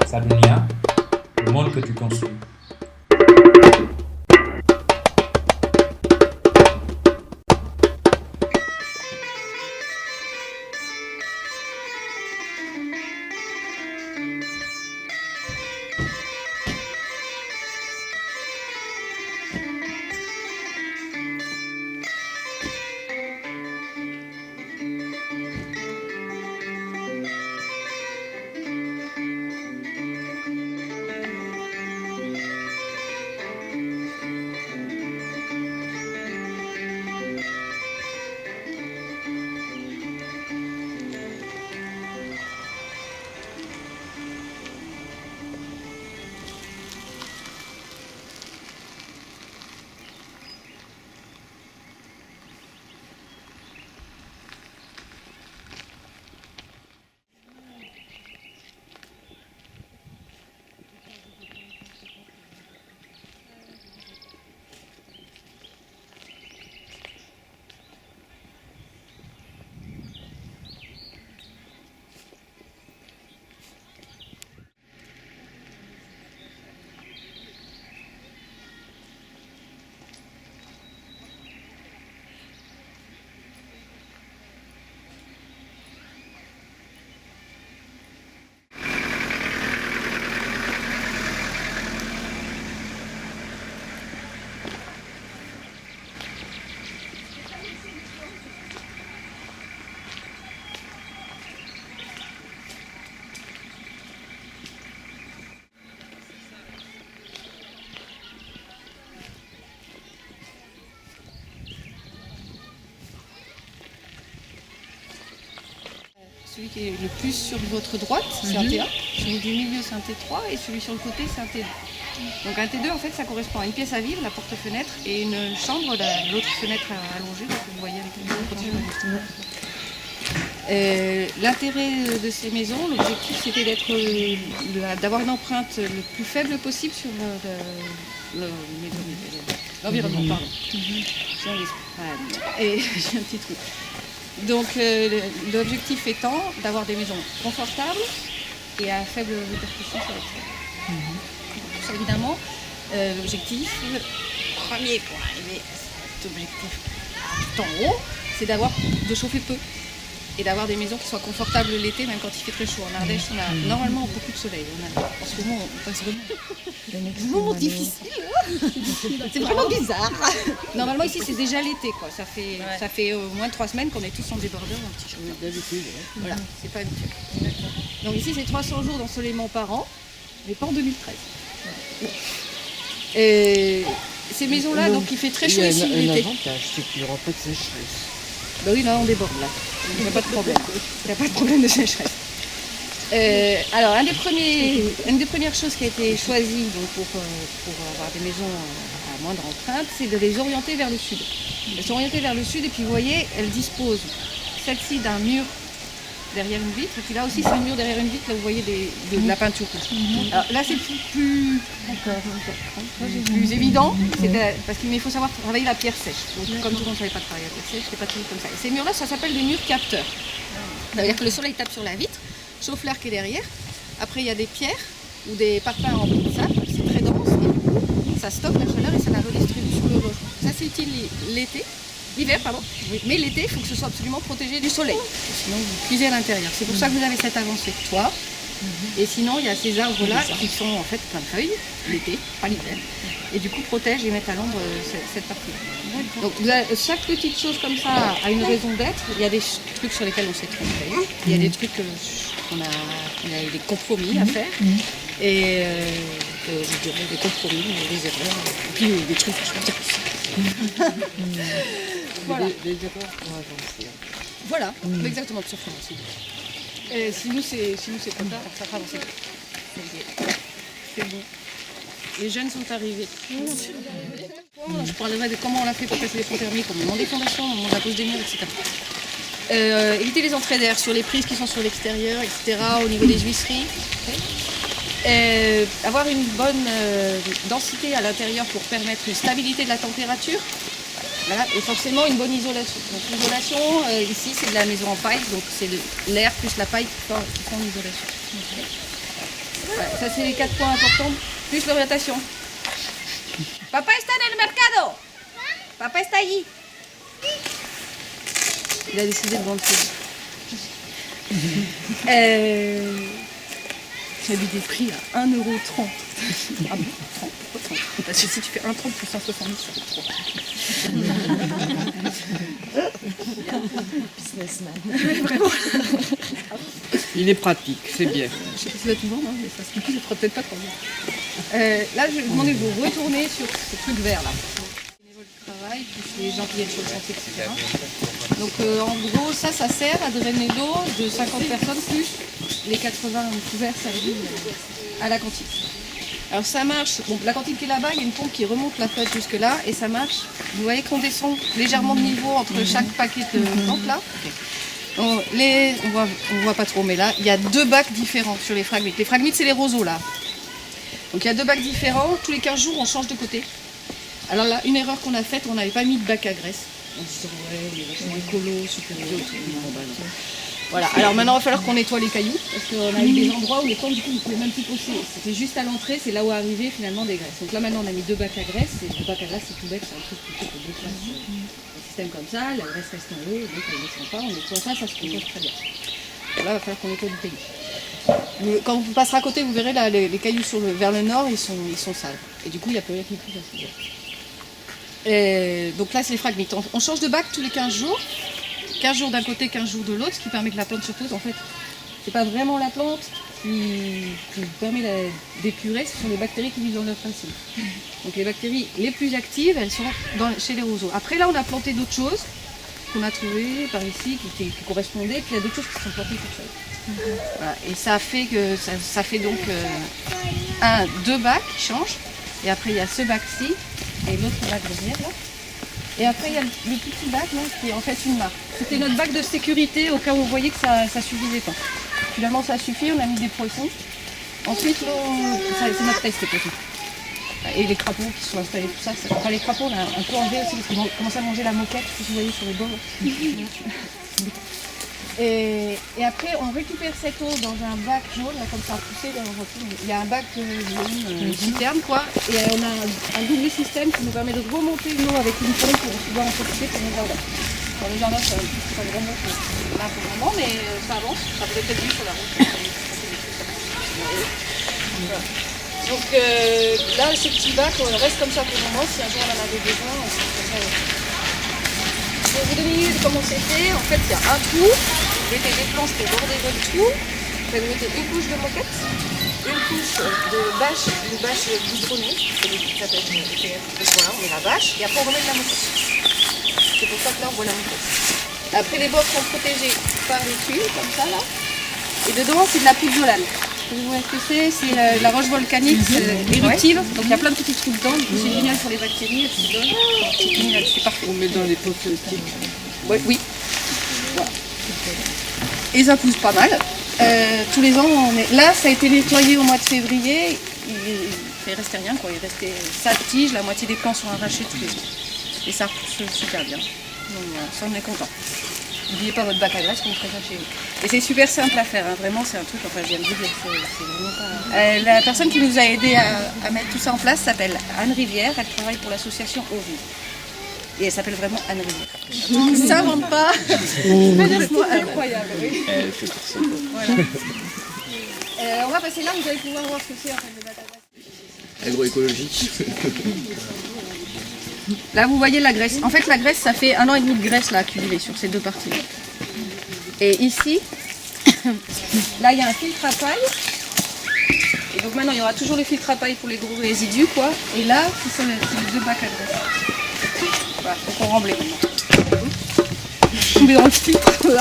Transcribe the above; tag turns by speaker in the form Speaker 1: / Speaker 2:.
Speaker 1: sa dunia, le monde que tu construis.
Speaker 2: Celui qui est le plus sur votre droite, c'est un T1, celui du milieu c'est un T3 et celui sur le côté c'est un T2. Donc un T2 en fait ça correspond à une pièce à vivre, la porte-fenêtre, et une chambre, l'autre fenêtre allongée, donc vous voyez avec le protège. L'intérêt de ces maisons, l'objectif c'était d'avoir une empreinte le plus faible possible sur l'environnement. Pardon. Et j'ai un petit trou. Donc l'objectif étant d'avoir des maisons confortables et à faible répercussion sur l'extérieur. Tout ça évidemment, l'objectif, le premier pour arriver à cet objectif tout en haut, c'est de chauffer peu et d'avoir des maisons qui soient confortables l'été, même quand il fait très chaud. En Ardèche, on a normalement beaucoup de soleil. En ce moment, on passe vraiment des moments difficiles. C'est vraiment bizarre. Normalement, ici, c'est déjà l'été, quoi. Ça fait au moins 3 semaines qu'on est tous en débardeur, en petit short.
Speaker 3: D'habitude.
Speaker 2: Voilà, c'est pas habituel. Donc ici, c'est 300 jours d'ensoleillement par an, mais pas en 2013. Et ces maisons-là, donc il fait très chaud ici l'été.
Speaker 3: Il y a un avantage, c'est qu'il n'y aura pas de sécheresse.
Speaker 2: Bah oui, là on déborde là. Il n'y a pas de problème. Il n'y a pas de problème de sécheresse. Alors, une des premières choses qui a été choisie donc, pour avoir des maisons à moindre empreinte, c'est de les orienter vers le sud. Elles sont orientées vers le sud et puis vous voyez, elles disposent celle-ci d'un mur derrière une vitre, et puis là aussi c'est un mur derrière une vitre, là vous voyez de la peinture rouge. Alors là c'est plus évident, parce qu'il faut savoir travailler la pierre sèche. Donc, comme tout le monde ne savait pas travailler la pierre sèche, c'est pas toujours comme ça. Et ces murs-là, ça s'appelle des murs capteurs. Ça veut dire que le soleil tape sur la vitre, chauffe l'air qui est derrière. Après il y a des pierres ou des parpaings remplis de sable, c'est très dense, et du coup ça stocke la chaleur et ça la redistribue sur le logement. Ça c'est utile l'hiver, mais l'été, il faut que ce soit absolument protégé du soleil, sinon vous cuisez à l'intérieur. C'est pour ça que vous avez cette avancée de toit. Et sinon, il y a ces arbres-là qui sont en fait plein de feuilles, l'été, pas l'hiver, et du coup protègent et mettent à l'ombre cette partie-là. Donc chaque petite chose comme ça a une raison d'être. Il y a des trucs sur lesquels on s'est trompé, il y a des trucs qu'on a eu des compromis à faire, et je dirais des compromis, des erreurs, et puis des trucs que je peux dire. Voilà.
Speaker 3: Des erreurs pour avancer.
Speaker 2: Voilà, exactement, pour se faire avancer. Si nous c'est trop tard, ça fera avancer. C'est bon. Les jeunes sont arrivés. Je parlerai de comment on l'a fait pour passer les fonds thermiques au moment des fondations, au moment de la pose des murs, etc. Éviter les entrées d'air sur les prises qui sont sur l'extérieur, etc., au niveau des huisseries. Avoir une bonne densité à l'intérieur pour permettre une stabilité de la température. Voilà, et forcément une bonne isolation. Donc l'isolation, ici c'est de la maison en paille, donc c'est l'air plus la paille qui font l'isolation. Voilà, ça c'est les 4 points importants, plus l'orientation. Papa está en el mercado. Papa está allí. Il a décidé de vendre ses... J'avais des prix à 1,30 €. Ah bon, 30. Parce que si tu fais 1,30 € plus 1,70 €, ça fait trop.
Speaker 3: Businessman.
Speaker 2: Vraiment.
Speaker 3: Il est pratique, c'est bien.
Speaker 2: Je sais pas si ça va tout vendre, hein, mais ça se complique, je ne ferai peut-être pas trop bien. Là, je vais vous demander de vous retourner sur ce truc vert là. Les niveaux de travail, plus les gens qui viennent sur le chantier, etc. Donc en gros, ça sert à drainer l'eau de 50 personnes plus les 80 couverts servis à la cantine. Alors ça marche, bon, la cantine qui est là-bas, il y a une pompe qui remonte la flotte jusque là et ça marche. Vous voyez qu'on descend légèrement de niveau entre chaque paquet de plantes là. On voit pas trop, mais là, il y a 2 bacs différents sur les fragmites. Les fragmites, c'est les roseaux là. Donc il y a 2 bacs différents, tous les 15 jours, on change de côté. Alors là, une erreur qu'on a faite, on n'avait pas mis de bac à graisse. On se dit, ouais, les vachement écolo, super bio, voilà, alors maintenant il va falloir qu'on nettoie les cailloux, parce qu'on a eu des endroits où les plantes du coup ne pouvaient même plus pousser. C'était juste à l'entrée, c'est là où arrivaient finalement des graisses. Donc là maintenant on a mis 2 bacs à graisse, et le bac à graisse c'est tout bête, c'est un truc plutôt que 2 places. Un système comme ça, la graisse reste en haut, donc elle ne descend pas, on nettoie ça, ça se compose très bien. Donc là il va falloir qu'on nettoie du caillou. Quand vous passerez à côté, vous verrez là, les cailloux vers le nord, ils sont sales. Et du coup il n'y a plus rien qui pousse à ce niveau. Donc là c'est les fragmites. On change de bac tous les 15 jours. 15 jours d'un côté, 15 jours de l'autre, ce qui permet que la plante se pose. En fait, c'est pas vraiment la plante qui permet d'épurer, ce sont les bactéries qui vivent dans notre racine. Donc les bactéries les plus actives, elles sont chez les roseaux. Après là, on a planté d'autres choses qu'on a trouvées par ici, qui correspondaient, puis il y a d'autres choses qui sont plantées toutes seules. Voilà. Et ça fait que ça fait donc 2 bacs qui changent. Et après, il y a ce bac-ci et l'autre bac derrière là. Et après, il y a le petit bac là, qui est en fait une marque. C'était notre bac de sécurité au cas où on voyait que ça ne suffisait pas. Finalement, ça suffit, on a mis des poissons. Ensuite, c'est notre test, les poissons. Et les crapauds qui sont installés, tout ça. Enfin, les crapauds, on a un peu enlevé aussi parce qu'ils commencent à manger la moquette, que vous voyez sur les bords. Et après, on récupère cette eau dans un bac jaune, là, comme ça a poussé. Il y a un bac jaune, citerne, quoi. Et on a un double système qui nous permet de remonter l'eau avec une pompe pour pouvoir en profiter pour le jardin. Dans le jardin, ça remonte là pour le moment, mais ça avance. Ça peut être mieux sur la route. Voilà. Donc là, ce petit bac, on reste comme ça pour le moment. Si un jour on en avait besoin, on se fait ça. Pour vous donner une idée de comment c'est fait, en fait, il y a un trou. Vous mettez des planches qui bordent votre trou. Vous mettez une couche de moquette, une couche de bâche, une bâche bistronnée, qui s'appelle EPF. Voilà, on met la bâche et après on remet de la moquette. C'est pour ça que là on voit la moquette. Après les bords sont protégés par des tuiles comme ça là. Et dedans c'est de la poudjolane. Vous voyez ce que c'est la roche volcanique éruptive. Donc il y a plein de petits trous dedans. C'est génial pour les bactéries. C'est génial, c'est parfait.
Speaker 3: On met dans les pots plastiques.
Speaker 2: Ouais, oui. Voilà. Et ça pousse pas mal. Tous les ans, là, ça a été nettoyé au mois de février. Il restait rien, quoi. Il restait sa tige, la moitié des plants sont arrachés tous les ans. Et ça pousse super bien. Donc ça, on est content. N'oubliez pas votre bac à graisse, comme très bien chez vous. Et c'est super simple à faire, hein. Vraiment, c'est un truc, enfin, je viens de vous dire, c'est vraiment pas... la personne qui nous a aidé à mettre tout ça en place s'appelle Anne Rivière. Elle travaille pour l'association Ori. Et elle s'appelle vraiment Anne Rivière. Ça s'invente pas. C'est incroyable, oui.
Speaker 3: Elle fait pour ça.
Speaker 2: Voilà. On va passer là, vous allez pouvoir voir ce que c'est en fait le bac à graisse.
Speaker 3: Agroécologique.
Speaker 2: Là, vous voyez la graisse. En fait, la graisse, ça fait 1 an et demi de graisse là, accumulée sur ces 2 parties. Et ici, là, il y a un filtre à paille. Et donc maintenant, il y aura toujours le filtre à paille pour les gros résidus, quoi. Et là, c'est les 2 bacs à graisse. Voilà, donc on remblait maintenant. Tomber dans le filtre, là.